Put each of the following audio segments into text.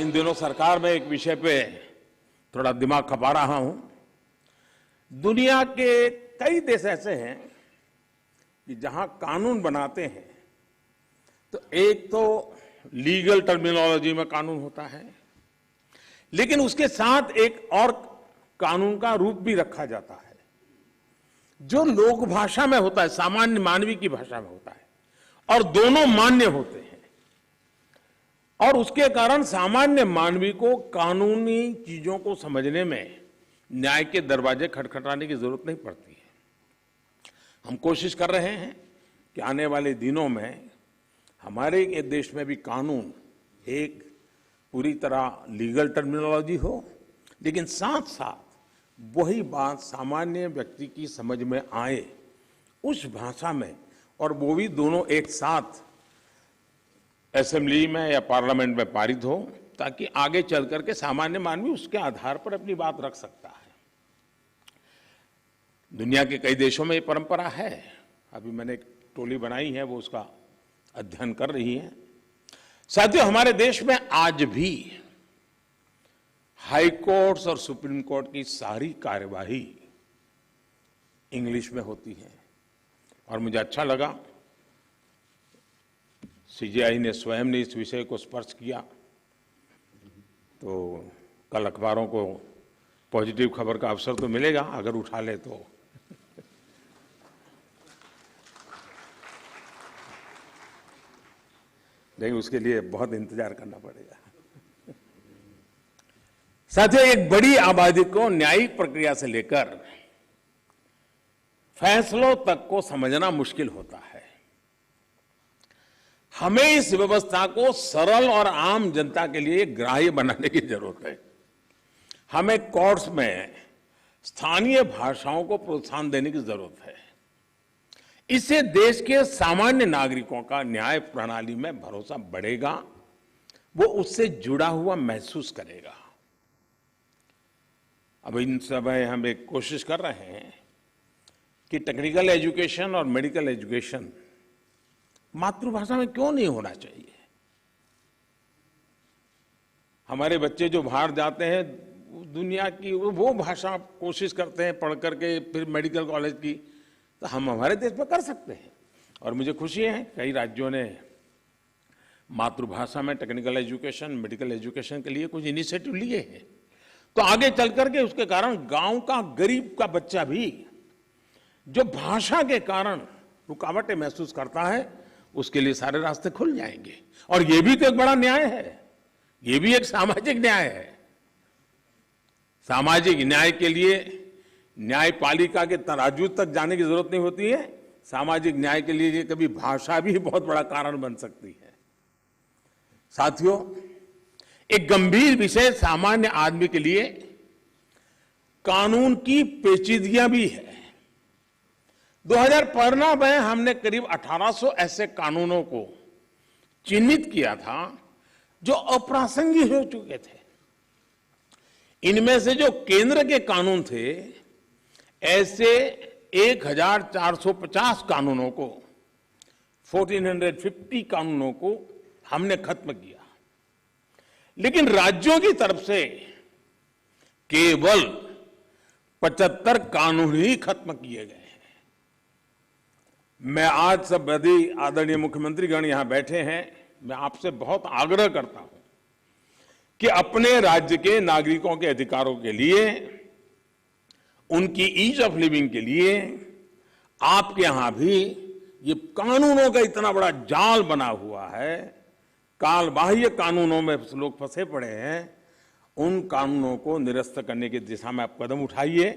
इन दिनों सरकार में एक विषय पे थोड़ा दिमाग खपा रहा हूं। दुनिया के कई देश ऐसे हैं कि जहां कानून बनाते हैं तो एक तो लीगल टर्मिनोलॉजी में कानून होता है, लेकिन उसके साथ एक और कानून का रूप भी रखा जाता है जो लोक भाषा में होता है, सामान्य मानवी की भाषा में होता है, और दोनों मान्य होते हैं। और उसके कारण सामान्य मानवी को कानूनी चीजों को समझने में न्याय के दरवाजे खटखटाने की जरूरत नहीं पड़ती है। हम कोशिश कर रहे हैं कि आने वाले दिनों में हमारे देश में भी कानून एक पूरी तरह लीगल टर्मिनोलॉजी हो, लेकिन साथ साथ वही बात सामान्य व्यक्ति की समझ में आए उस भाषा में, और वो भी दोनों एक साथ असेंबली में या पार्लियामेंट में पारित हो, ताकि आगे चल करके सामान्य मानवी उसके आधार पर अपनी बात रख सकता है। दुनिया के कई देशों में ये परंपरा है। अभी मैंने एक टोली बनाई है, वो उसका अध्ययन कर रही है। साथियों, हमारे देश में आज भी हाई कोर्ट्स और सुप्रीम कोर्ट की सारी कार्यवाही इंग्लिश में होती है, और मुझे अच्छा लगा सीजेआई ने स्वयं ने इस विषय को स्पर्श किया। तो कल अखबारों को पॉजिटिव खबर का अवसर तो मिलेगा अगर उठा ले तो। लेकिन उसके लिए बहुत इंतजार करना पड़ेगा। साथियों, एक बड़ी आबादी को न्यायिक प्रक्रिया से लेकर फैसलों तक को समझना मुश्किल होता है। हमें इस व्यवस्था को सरल और आम जनता के लिए ग्राह्य बनाने की जरूरत है। हमें कोर्ट्स में स्थानीय भाषाओं को प्रोत्साहन देने की जरूरत है। इससे देश के सामान्य नागरिकों का न्याय प्रणाली में भरोसा बढ़ेगा, वो उससे जुड़ा हुआ महसूस करेगा। अब इन समय हम एक कोशिश कर रहे हैं कि टेक्निकल एजुकेशन और मेडिकल एजुकेशन मातृभाषा में क्यों नहीं होना चाहिए। हमारे बच्चे जो बाहर जाते हैं, दुनिया की वो भाषा कोशिश करते हैं पढ़ करके फिर मेडिकल कॉलेज की, तो हम हमारे देश में कर सकते हैं। और मुझे खुशी है कई राज्यों ने मातृभाषा में टेक्निकल एजुकेशन, मेडिकल एजुकेशन के लिए कुछ इनिशिएटिव लिए हैं। तो आगे चल करके उसके कारण गांव का गरीब का बच्चा भी जो भाषा के कारण रुकावटें महसूस करता है, उसके लिए सारे रास्ते खुल जाएंगे। और ये भी तो एक बड़ा न्याय है, ये भी एक सामाजिक न्याय है। सामाजिक न्याय के लिए न्यायपालिका के तराजू तक जाने की जरूरत नहीं होती है। सामाजिक न्याय के लिए कभी भाषा भी बहुत बड़ा कारण बन सकती है। साथियों, एक गंभीर विषय सामान्य आदमी के लिए कानून की पेचीदगियां भी है। 2015 में हमने करीब 1800 ऐसे कानूनों को चिन्हित किया था जो अप्रासंगिक हो चुके थे। इनमें से जो केंद्र के कानून थे, ऐसे 1450 कानूनों को, 1450 कानूनों को हमने खत्म किया। लेकिन राज्यों की तरफ से केवल 75 कानून ही खत्म किए गए। मैं आज सब बड़ी आदरणीय मुख्यमंत्रीगण यहां बैठे हैं, मैं आपसे बहुत आग्रह करता हूं कि अपने राज्य के नागरिकों के अधिकारों के लिए, उनकी ईज ऑफ लिविंग के लिए आपके यहां भी ये कानूनों का इतना बड़ा जाल बना हुआ है, कालबाह्य कानूनों में लोग फंसे पड़े हैं, उन कानूनों को निरस्त करने की दिशा में आप कदम उठाइए।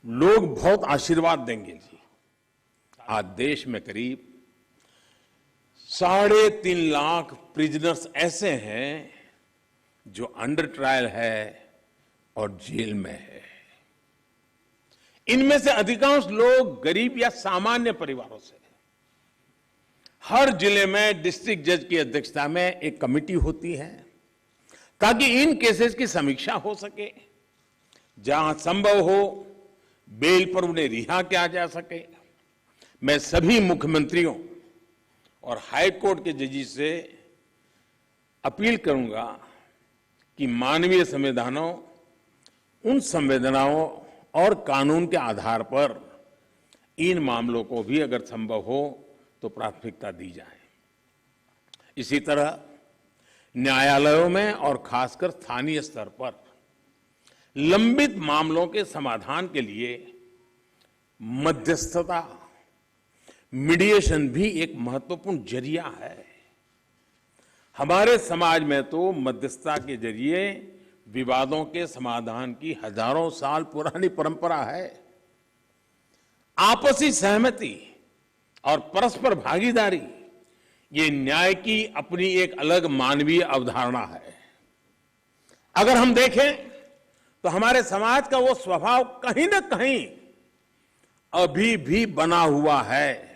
लोग बहुत आशीर्वाद देंगे जी। आज देश में करीब 3.5 लाख प्रिजनर्स ऐसे हैं जो अंडर ट्रायल है और जेल में है। इनमें से अधिकांश लोग गरीब या सामान्य परिवारों से। हर जिले में डिस्ट्रिक्ट जज की अध्यक्षता में एक कमेटी होती है ताकि इन केसेस की समीक्षा हो सके, जहां संभव हो बेल पर उन्हें रिहा किया जा सके। मैं सभी मुख्यमंत्रियों और हाई कोर्ट के जजेस से अपील करूंगा कि मानवीय संवेदनाओं, उन संवेदनाओं और कानून के आधार पर इन मामलों को भी अगर संभव हो तो प्राथमिकता दी जाए। इसी तरह न्यायालयों में और खासकर स्थानीय स्तर पर लंबित मामलों के समाधान के लिए मध्यस्थता, मीडिएशन भी एक महत्वपूर्ण जरिया है। हमारे समाज में तो मध्यस्थता के जरिए विवादों के समाधान की हजारों साल पुरानी परंपरा है। आपसी सहमति और परस्पर भागीदारी ये न्याय की अपनी एक अलग मानवीय अवधारणा है। अगर हम देखें तो हमारे समाज का वो स्वभाव कहीं ना कहीं अभी भी बना हुआ है